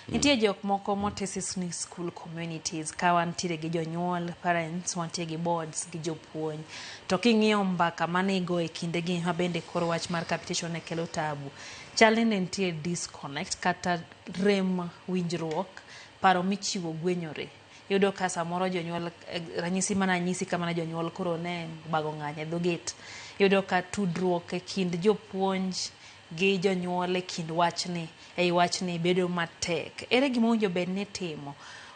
Nitie jok moko motesis ni school communities ka wantiere gi jonyuol, parents, wantiere gi boards gi jopuonj. To king'iyo mbaka mane igo e kindegi ma bende koro wach mar capitation ne kelo tabu. Chalni ne nitie disconnect kata rem winjruok, paro michiwo gwenyore. Yudo ka samoro jonyuol ranyisi mana nyisi kama jonyuol koro ne bago ng'anya dho gate. Yudo ka tudruok e kind jopuonj gi jonyuol e kind wachni bedo matek. Ere gima owinjo bed ni timo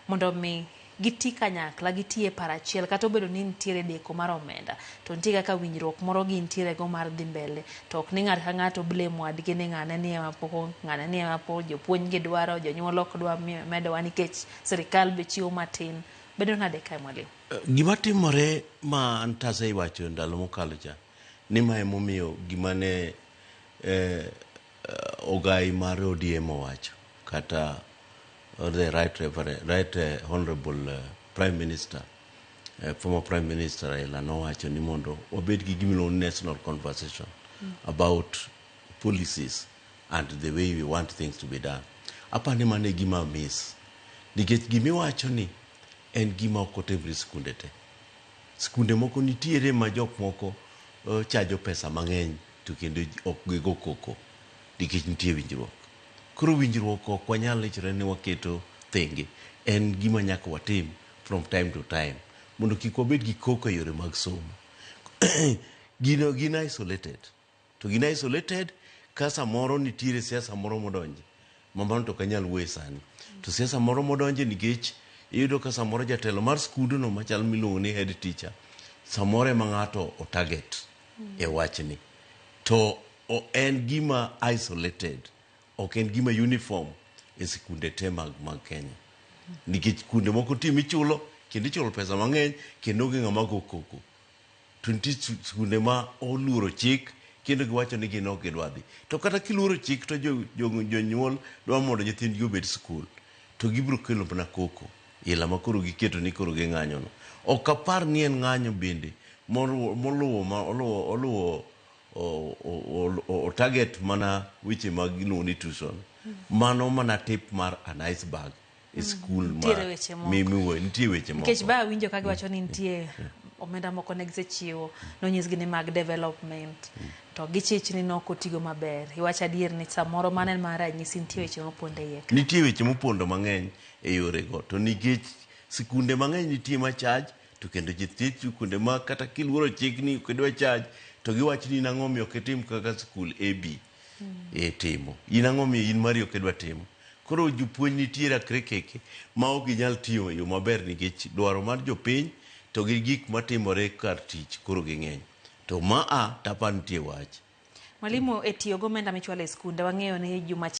mondo mi giti kanyakla, giti e paro achiel, kata obedo ni nitiere deko mar omenda, to nitie kaka winjruok moro gi nitiere go mar dhi mbele, to ok ni ng'ato ka ng'ato blame wadgi ni ng'ane ni ema pok, ng'ane ni ema pok, jopuonj gi dwaro, jonyuol ok dwa medowa nikech sirikal be chiwo matin. Bedo nade kae mwalimu? Gima timore ma antase iwacho ndalo mokalo cha ni ma emomiyo gima ne ogai mar ODM owacho kata the right honorable Prime Minister, former Prime Minister Raila nowacho ni mondo wabed gi gimiluongo ni national conversation about policies and the way we want things to be done. Apani mane gima miss nikech gimiwacho ni en gima ok otimre skunde te. Skunde moko nitiere ma jok moko chajo pesa mang'eny to kendo ok gigo koko nikech nitie winjruok. Koro winjruok ok wanyal lichre ni waketo thenge. En gima nyaka watim from time to time mondo kik wabed gi koko e yore mag somo. Gin isolated. To gin isolated ka samoro nitiere siasa moro modonje. Mambano to kanyal wuoye sani. To siasa moro modonje nikech iyudo ka samoro jatelo mar skundno machal miluongo ni head teacher samoro ema ng'ato o target e wachni. To en gima isolated. Ok en gima uniform e sikunde te mag Kenya. Nikech kunde moko tim ichulo kendo ichulo pesa mang'eny kendo onge ng'ama go koko. To nitie sikunde ma oluoro chik kendo giwacho ni gin ok gidwa dhi. To kata kiluoro chik to jonyuol dwa mondo nyithindgi obed skul, to gibiro kelo mana koko ila ma koro giketo ni koro ging'anyo no. Ok apar ni en ng'anyo bende moluwo o target mana weche mag giluongo ni tuition. Mano mana tip mar an iceberg e skul ma nitie weche moko. Nikech ba winjo ka giwacho ni nitie omenda moko ne gisechiwo nonyisgi ni mag development, to gichich ni nok otigo maber. Iwacho adier ni samoro mane mar ranyisi nitie weche mopondo iye. Nitie weche mopondo mang'eny e yore go, to nikech sikunde mang'eny nitie ma charge, to kendo sikunde ma kata kiluoro chik ni kidwa charge to giwacho ni nang'o miyo ok itim kaka skul AB timo. In ang'o miyo in mari ok idwa timo. Koro jopuonj nitiere akre keke ma ok ginyal tiyo e yo maber nikech dwaro mar jopiny to gi gik matimore kar tich koro ging'eny. To tapa nitie wach. Mwalimu, e tiyo gomenda michwalo e skunde wang'eyo ni juma